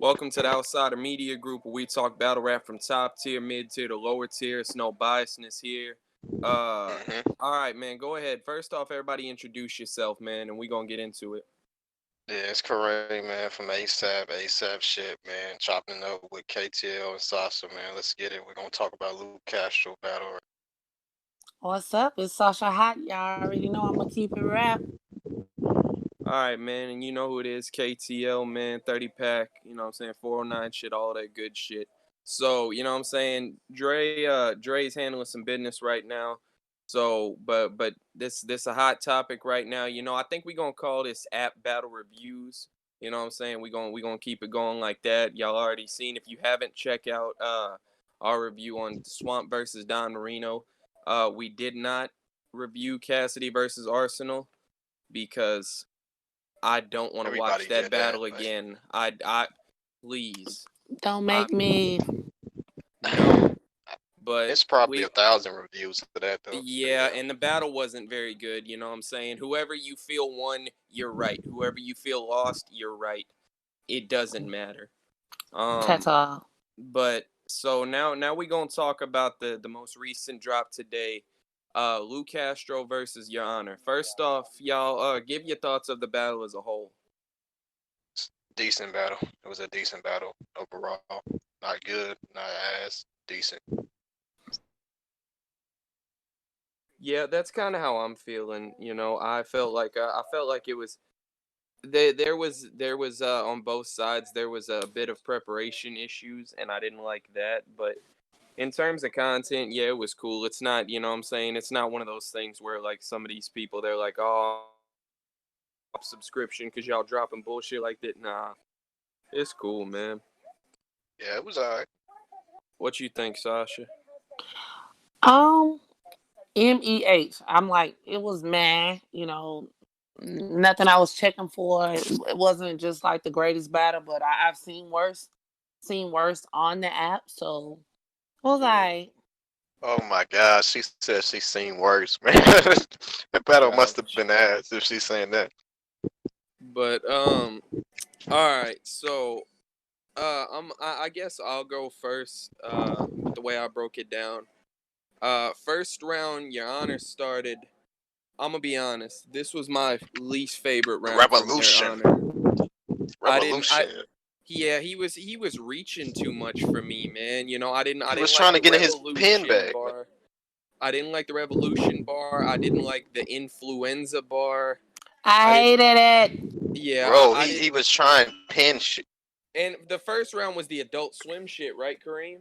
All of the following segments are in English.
Welcome to the Outsider Media Group, where we talk battle rap from top tier, mid tier to lower tier. It's no biasness here. All right, man. Go ahead. First off, everybody introduce yourself, man, and we gonna get into it. Yeah, it's KAREEM, man, from ASAP shit, man. Chopping it up with KTL and SAUSHAW, man. Let's get it. We're gonna talk about Luke Castro battle. What's up? It's Sasha Hot. Y'all already know I'm gonna keep it rap. All right, man, and you know who it is, KTL, man, 30 pack, you know what I'm saying, 409 shit, all that good shit. So, you know what I'm saying, Dre's handling some business right now. So, but this a hot topic right now. You know, I think we're gonna call this app battle reviews. You know what I'm saying? We gonna keep it going like that. Y'all already seen. If you haven't, check out our review on Swamp versus Don Marino. We did not review Cassidy versus Arsenal because I don't want to watch Everybody that did battle that, again. I please. Don't make me. No. But It's probably 1,000 reviews of that, though. yeah, and the battle wasn't very good, you know what I'm saying? Whoever you feel won, you're right. Whoever you feel lost, you're right. It doesn't matter. That's all. But so now we're gonna talk about the most recent drop today. Luke Castro versus Your Honor. First off, y'all give your thoughts of the battle as a whole. Decent battle. It was a decent battle overall. Not good, not ass, decent. Yeah, that's kind of how I'm feeling. You know, I felt like it was there was on both sides there was a bit of preparation issues, and I didn't like that. But in terms of content, yeah, it was cool. It's not, you know what I'm saying, it's not one of those things where like some of these people they're like, oh, subscription because y'all dropping bullshit like that. Nah, it's cool, man. Yeah, it was alright. What you think, Sasha? Um, MEH. I'm like, it was meh. Nothing I was checking for. It wasn't just like the greatest battle, but I've seen worse on the app. So it was like, Oh my God, she said she's seen worse, man. The battle must have Gotcha. been ass if she's saying that. But all right, so I guess I'll go first with the way I broke it down. First round, Your Honor started. I'm gonna be honest. This was my least favorite round from Your Revolution. Honor. I didn't. Revolution. Yeah, he was reaching too much for me, man. You know, I didn't He was like trying to the get in his pin revolution bag. bar. I didn't like the revolution bar. I didn't like the influenza bar. I I didn't. hated it. Yeah, Bro, I he didn't. was trying pin shit. And the first round was the Adult Swim shit, right, Kareem?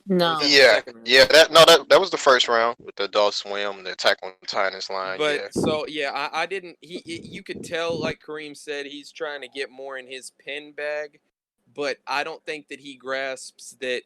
Or was No. that the Yeah, second round? yeah. That was the first round with the Adult Swim, the Attack on Titan's line. But Yeah, so yeah, I didn't. You could tell, like Kareem said, he's trying to get more in his pen bag. But I don't think that he grasps that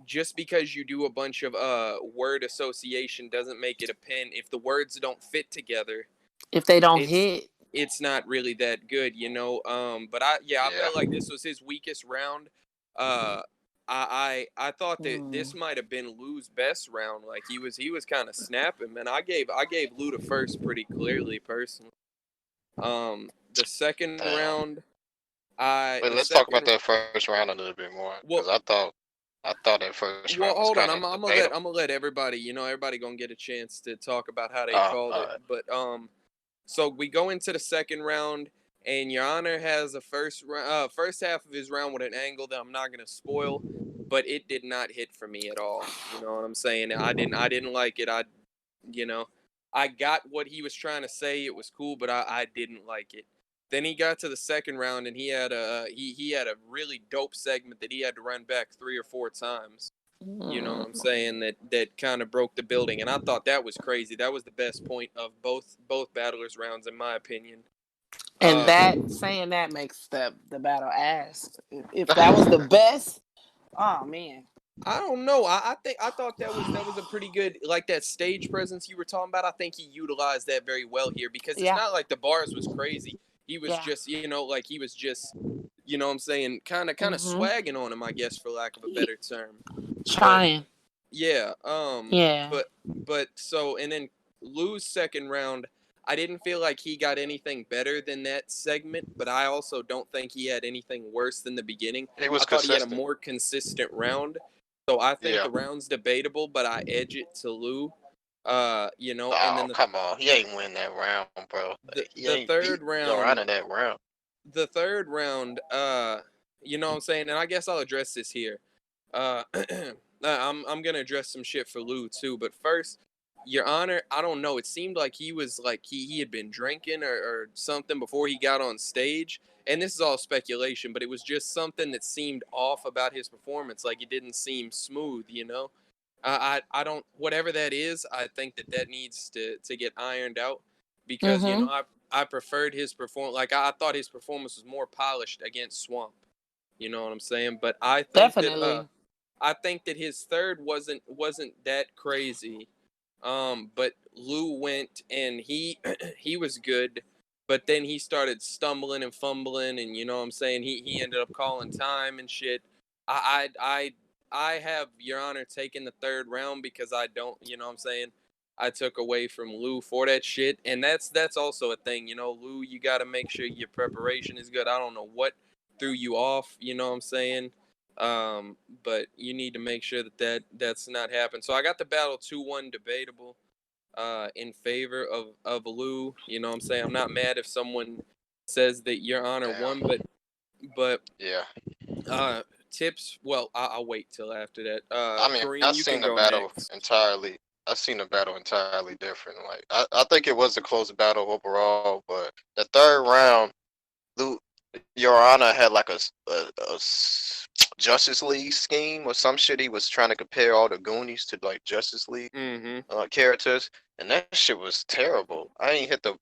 just because you do a bunch of word association doesn't make it a pen. If the words don't fit together, If they don't it's hit. it's not really that good, you know. But I yeah. felt like this was his weakest round. Uh, I thought that this Mm. might have been Lou's best round. Like he was kind of snapping, man. I gave Lou the first pretty clearly, personally. The second Damn. round, But the let's talk about second. that first round a little bit more, because Well, I thought that first round was hold kind on. of debatable. I'm gonna let everybody. You know, everybody gonna get a chance to talk about how they Uh, called it. uh, But so we go into the second round, and Your Honor has a first half of his round with an angle that I'm not gonna spoil, but it did not hit for me at all. You know what I'm saying? I didn't like it. You know, I got what he was trying to say. It was cool, but I didn't like it. Then he got to the second round, and he had a really dope segment that he had to run back 3 or 4 times. You know what I'm Mm. saying? That kind of broke the building, and I thought that was crazy. That was the best point of both battlers' rounds, in my opinion. And Uh, that saying that makes the battle ass. If that was the best, oh man. I don't know. I thought that was a pretty good, like, that stage presence you were talking about. I think he utilized that very well here, because it's Yeah. not like the bars was crazy. He was Yeah. just, like he was just, you know what I'm saying, kind of Mhm. swagging on him, I guess, for lack of a better term. But Trying. yeah, Yeah. but so, and then Lou's second round, I didn't feel like he got anything better than that segment, but I also don't think he had anything worse than the beginning. He I was thought he had a consistent. more consistent round. So I think Yeah. the round's debatable, but I edge it to Lou. And Oh, then come on. He ain't win that round, bro. He the ain't beat third round, Joanna that round. the third round, you know what I'm saying, and I guess I'll address this here. I'm gonna address some shit for Lou too, but first, Your Honor, I don't know. It seemed like he was like he had been drinking or something before he got on stage, and this is all speculation, but it was just something that seemed off about his performance. Like it didn't seem smooth, you know. I don't whatever that is. I think that needs to get ironed out because Mm-hmm. I preferred his performance. Like I thought his performance was more polished against Swamp. You know what I'm saying? But Definitely. I think that his third wasn't that crazy. But Lou went and he he was good, but then he started stumbling and fumbling, and you know what I'm saying. He ended up calling time and shit. I have Your Honor taking the third round because I don't, you know what I'm saying. I took away from Lou for that shit, and that's also a thing, you know. Lou, you got to make sure your preparation is good. I don't know what threw you off, you know what I'm saying. But you need to make sure that's not happening. So I got the battle 2-1 debatable in favor of Lou. You know what I'm saying? I'm not mad if someone says that Your Honor won, Damn. but Yeah. uh tips. Well, I'll wait till after that. I mean, I Kareem, you seen can the go battle next. entirely. I seen the battle entirely different. Like I think it was a close battle overall, but the third round, Lu Your Honor had like Justice League scheme or some shit. He was trying to compare all the Goonies to like Justice League Mm-hmm. characters, and that shit was terrible. I ain't hit the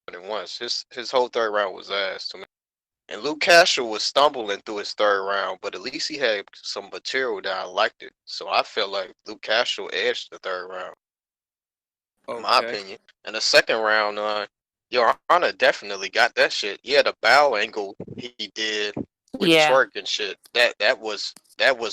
button once. His whole third round was ass to me. And Luke Castro was stumbling through his third round, but at least he had some material that I liked it. So I feel like Luke Castro edged the third round, in my Okay. opinion. And the second round, Your Honor definitely got that shit. Yeah, the bow angle he did with the Yeah. twerk and shit. That was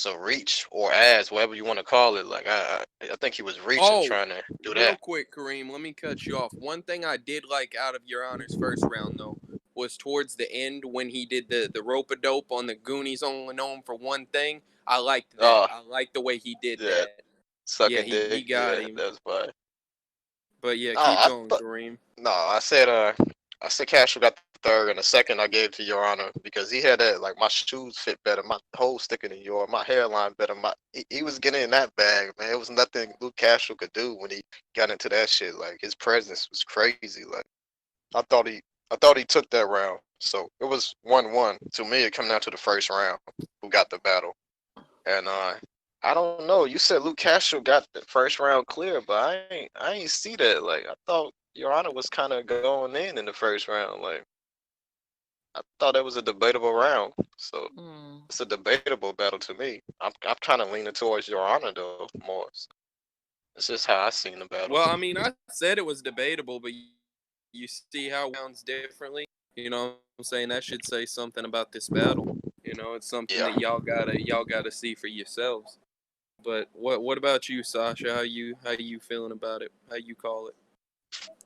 a reach or ass, whatever you want to call it. Like I think he was reaching Oh, trying to do real that. quick, Kareem, let me cut you off. One thing I did like out of Your Honor's first round though was towards the end when he did the rope a dope on the Goonies only known for one thing. I liked that. Uh I liked the way he did yeah, that. Yeah, sucking he dick. got Yeah, him. that's fine. But yeah, Oh, keep I going, thought Kareem. no, I said Castro got the third, and the second I gave to Your Honor because he had that like my shoes fit better, my hole sticking in your, my hairline better. He was getting in that bag, man. It was nothing Luke Castro could do when he got into that shit. Like his presence was crazy. Like I thought he I thought he took that round. So it was 1-1. To me, it come down to the first round, who got the battle. And I don't know. You said Luke Castro got the first round clear, but I ain't see that. Like I thought Your Honor was kind of going in the first round. Like I thought that was a debatable round. So Mm. it's a debatable battle to me. I'm kind of leaning towards Your Honor though more. So it's just how I seen the battle. Well, I mean, I said it was debatable, but you see how it sounds differently. You know what I'm saying? That should say something about this battle. You know, it's something Yeah. that y'all gotta see for yourselves. But what about you, Sasha? How you feeling about it? How you call it?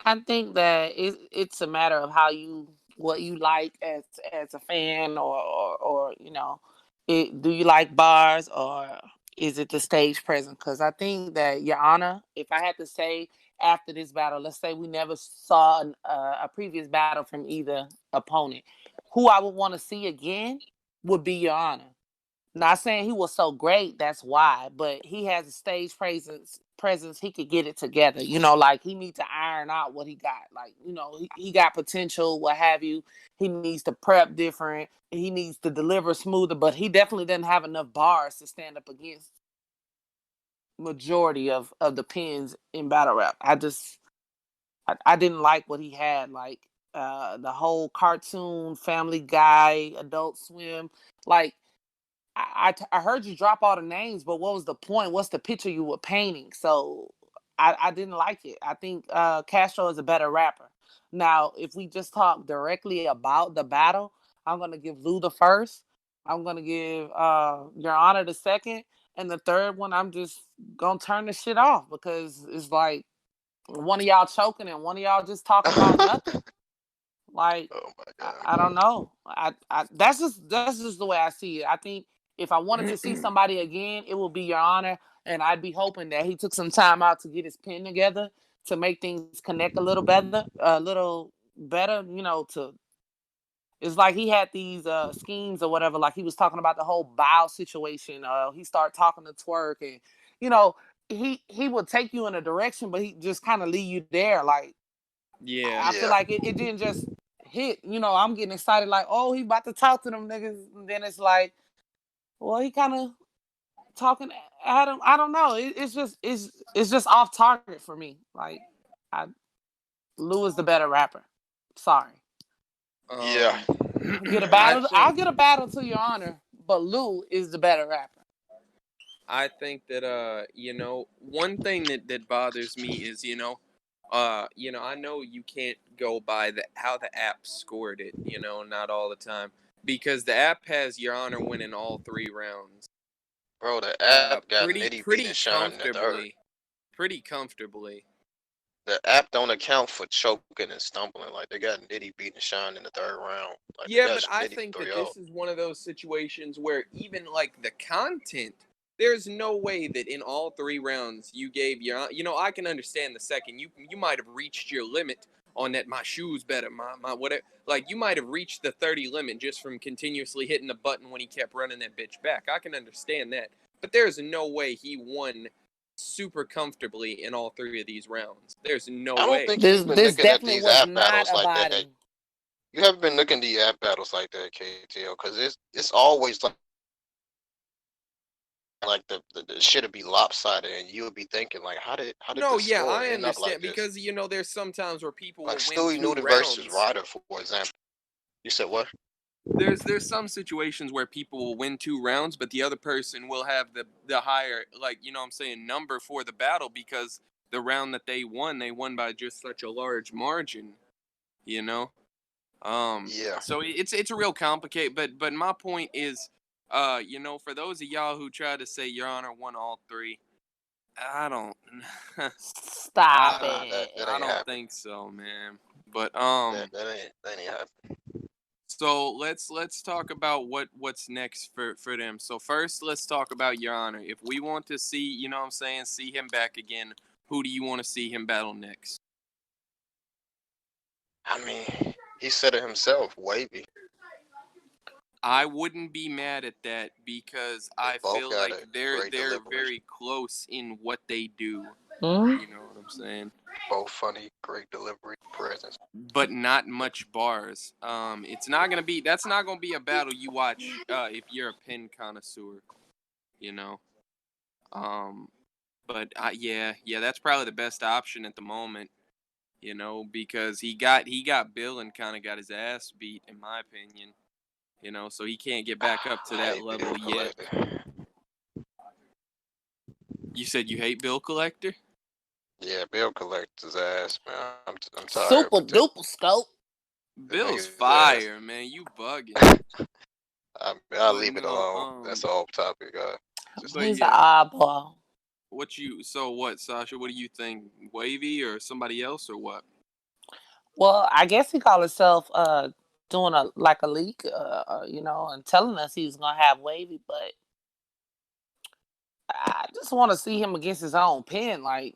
I think that it's a matter of how you what you like as a fan or do you like bars or is it the stage presence? Because I think that Your Honor, if I had to say after this battle, let's say we never saw a previous battle from either opponent, who I would want to see again would be Your Honor. Not saying he was so great, that's why, but he has a stage presence, he could get it together. Like he needs to iron out what he got. Like, he got potential, what have you. He needs to prep different. He needs to deliver smoother, but he definitely doesn't have enough bars to stand up against majority of the pins in battle rap. I didn't like what he had, like the whole cartoon, Family Guy, Adult Swim, like I heard you drop all the names, but what was the point? What's the picture you were painting? So I didn't like it. I think Castro is a better rapper. Now, if we just talk directly about the battle, I'm gonna give Lou the first. I'm gonna give Your Honor the second, and the third one I'm just gonna turn the shit off because it's like one of y'all choking and one of y'all just talking about nothing. Like, Oh my I god. don't know. That's just the way I see it. I think if I wanted to see somebody again, it would be Your Honor, and I'd be hoping that he took some time out to get his pen together to make things connect a little better. It's like he had these schemes or whatever. Like he was talking about the whole bow situation. He started talking to Twerk, and you know, he would take you in a direction, but he just kind of leave you there. Like Yeah. I feel Yeah. like it didn't just hit. I'm getting excited, like, oh, he about to talk to them niggas. And then it's like, well, he kind of talking at him. I don't know. It's just off target for me. Like, I Lou is the better rapper. Sorry. Yeah. Um, Get a I battle. I'll think get a battle to Your Honor, but Lou is the better rapper. I think that one thing that bothers me is I know you can't go by how the app scored it, not all the time, because the app has Your Honor winning all 3 rounds. Bro, the app got Pretty Nitty beating pretty Sean in the third. comfortably. Pretty comfortably. The app don't account for choking and stumbling. Like they got Nitty beating Sean in the third round. Like they Yeah, got but I Nitty think that 3-0. this is one of those situations where even like the content, there's no way that in all 3 rounds you gave I can understand the second you might have reached your limit on that. My shoes better, my whatever. Like you might have reached the 30 limit just from continuously hitting the button when he kept running that bitch back. I can understand that, but there's no way he won super comfortably in all 3 of these rounds. There's no I don't way. think This you've been this looking at definitely these was app not battles a like that. body. You haven't been looking at the app battles like that, KTL, because it's always like the shit'll be lopsided, and you'll be thinking like, how did No, the yeah, score I end up like understand this? because there's sometimes where people Like will win Stewie two Newton versus rounds. Ryder, for example. You said what? There's some situations where people will win 2 rounds, but the other person will have the higher, like, what I'm saying, number for the battle because the round that they won by just such a large margin, you know. Yeah. So it's a real complicated, but my point is, for those of y'all who try to say Your Honor won all 3, I don't, Stop Nah, that it. that I ain't don't happening. think so, man. But That ain't happening. so let's talk about what's next for them. So first, let's talk about Your Honor. If we want to see, what I'm saying, see him back again, who do you want to see him battle next? I mean, he said it himself, wavy. I wouldn't be mad at that because They I both feel got like a they're great they're delivery. very close in what they do. Hmm? You know what I'm saying? Both funny, great delivery, presence. But not much bars. That's not gonna be a battle you watch if you're a pin connoisseur, you know. Um, but yeah, that's probably the best option at the moment, because he got Bill and kind of got his ass beat, in my opinion, so he can't get back up to I that hate Bill level yet. Collector. You said you hate Bill Collector? Yeah, Bill Collector's ass, man. I'm tired Super with the duper scope. Bill's nigga's ass. fire, man. You bugging. I'll But leave it no, alone. That's off topic. Just but He's an yeah. oddball. So what, Sasha? What do you think? Wavy or somebody else or what? Well, I guess he called himself doing a leak, and telling us he was gonna have Wavy, but I just want to see him against his own pen. Like,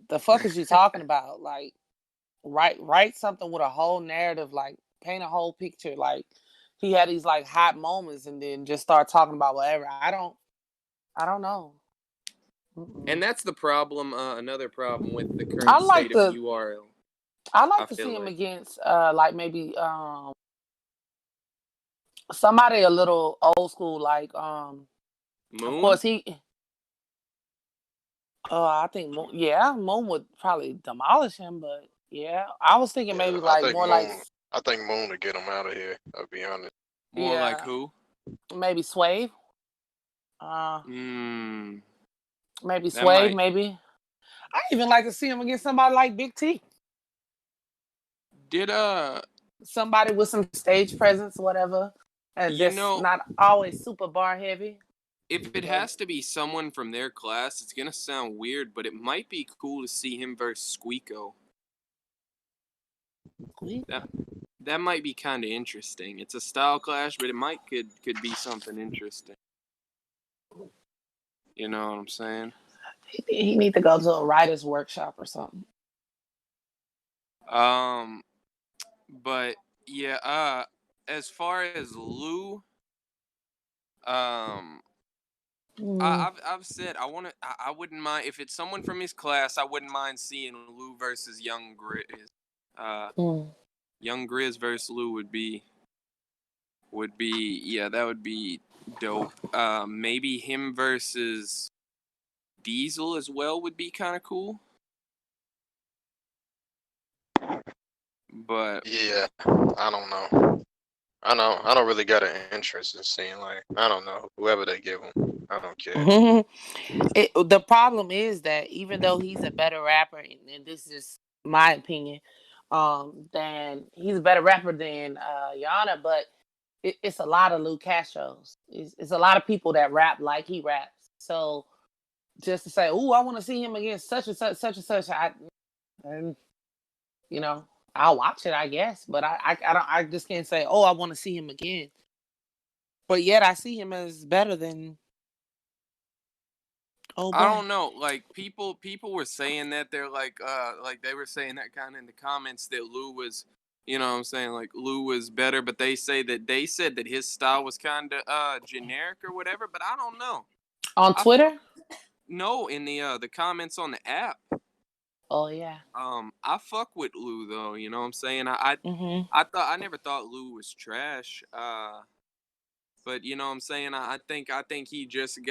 the fuck is you talking about? Like, write something with a whole narrative. Like, paint a whole picture. Like, he had these like hot moments, and then just start talking about whatever. I don't know. And that's the problem. Another problem with the I current like state of to URL. I I like to see feel him like against like maybe somebody a little old school, like of Moon. course he I think Moon would probably demolish him, but yeah, I was thinking yeah. maybe like more like I think Moon to get him out of here. I'll be honest. More like yeah, who? maybe Swave. Uh Hmm. maybe That Swave, might. maybe. I even like to see him against somebody like Big T. Did Somebody with some stage presence, whatever. And you that's know? not always super bar heavy. if it has to be someone from their class, it's gonna sound weird, but it might be cool to see him versus Squeako. That might be kind of interesting. It's a style clash, but it could be something interesting. You know what I'm saying? He need to go to a writer's workshop or something. But yeah, as far as Lou, I've said I wouldn't mind if it's someone from his class. I wouldn't mind seeing Lou versus Young Grizz. Young Grizz versus Lou would be that would be dope. Maybe him versus Diesel as well would be kind of cool. But yeah, I don't know. I don't really got an interest in seeing, like, I don't know, whoever they give him. I don't care. The problem is that even though he's a better rapper, and this is my opinion, than he's a better rapper than Yana, but it's a lot of Lou Castros. It's a lot of people that rap like he raps. So just to say, "Oh, I want to see him against such and such," you know, I'll watch it, I guess, but I just can't say, "Oh, I want to see him again." But yet, I see him as better than. Oh, boy. I don't know. Like people were saying that they're like they were saying that kind of in the comments that Lou was, you know what I'm saying, like Lou was better, but they said that his style was kind of generic or whatever, but I don't know. On Twitter? No, in the comments on the app. Oh yeah. I fuck with Lou though, you know what I'm saying? I never thought Lou was trash. But you know what I'm saying? I think he just he's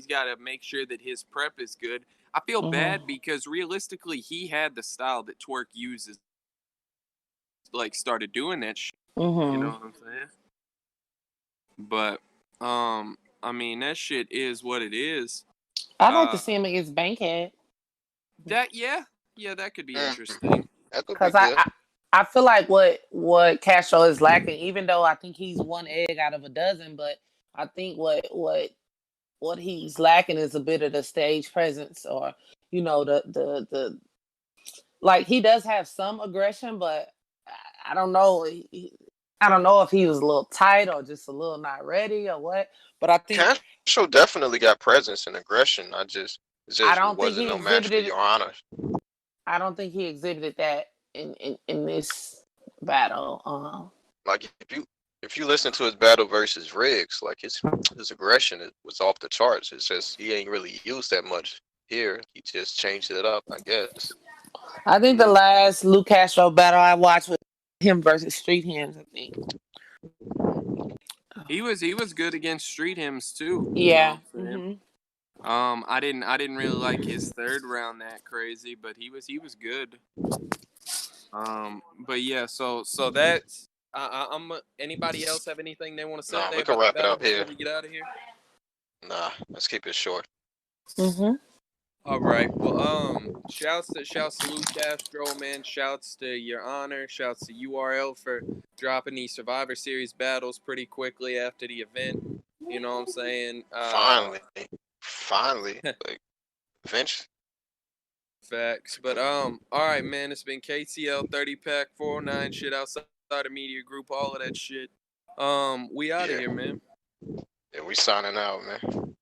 gotta make sure that his prep is good. I feel bad because realistically he had the style that Twerk uses, like started doing that shit. You know what I'm saying? But I mean that shit is what it is. I'd like to see him against Bankhead. That that could be interesting. Because I feel like what Castro is lacking, even though I think he's one egg out of a dozen, but I think what he's lacking is a bit of the stage presence, or you know the like he does have some aggression, but I don't know. I don't know if he was a little tight or just a little not ready or what. But I think Castro definitely got presence and aggression. It just wasn't no match for Your Honor. I don't think he exhibited that in this battle. Like if you listen to his battle versus Riggs, like his aggression was off the charts. It's just he ain't really used that much here. He just changed it up, I guess. I think the last Lou Castro battle I watched was him versus Street Hymns, I think. He was good against Street Hymns too. Yeah. I didn't really like his third round that crazy, but he was good. But yeah, so that's anybody else have anything they want to say? Nah, we can wrap it up here. Before we get out of here. Nah, let's keep it short. All right. Well, shouts to Lou Castro, man. Shouts to Your Honor. Shouts to URL for dropping these Survivor Series battles pretty quickly after the event. You know what I'm saying? Finally, like eventually. Facts. But all right, man. It's been KTL 30 pack 409 shit outside the media group, all of that shit. We out of here, man. Yeah, we signing out, man.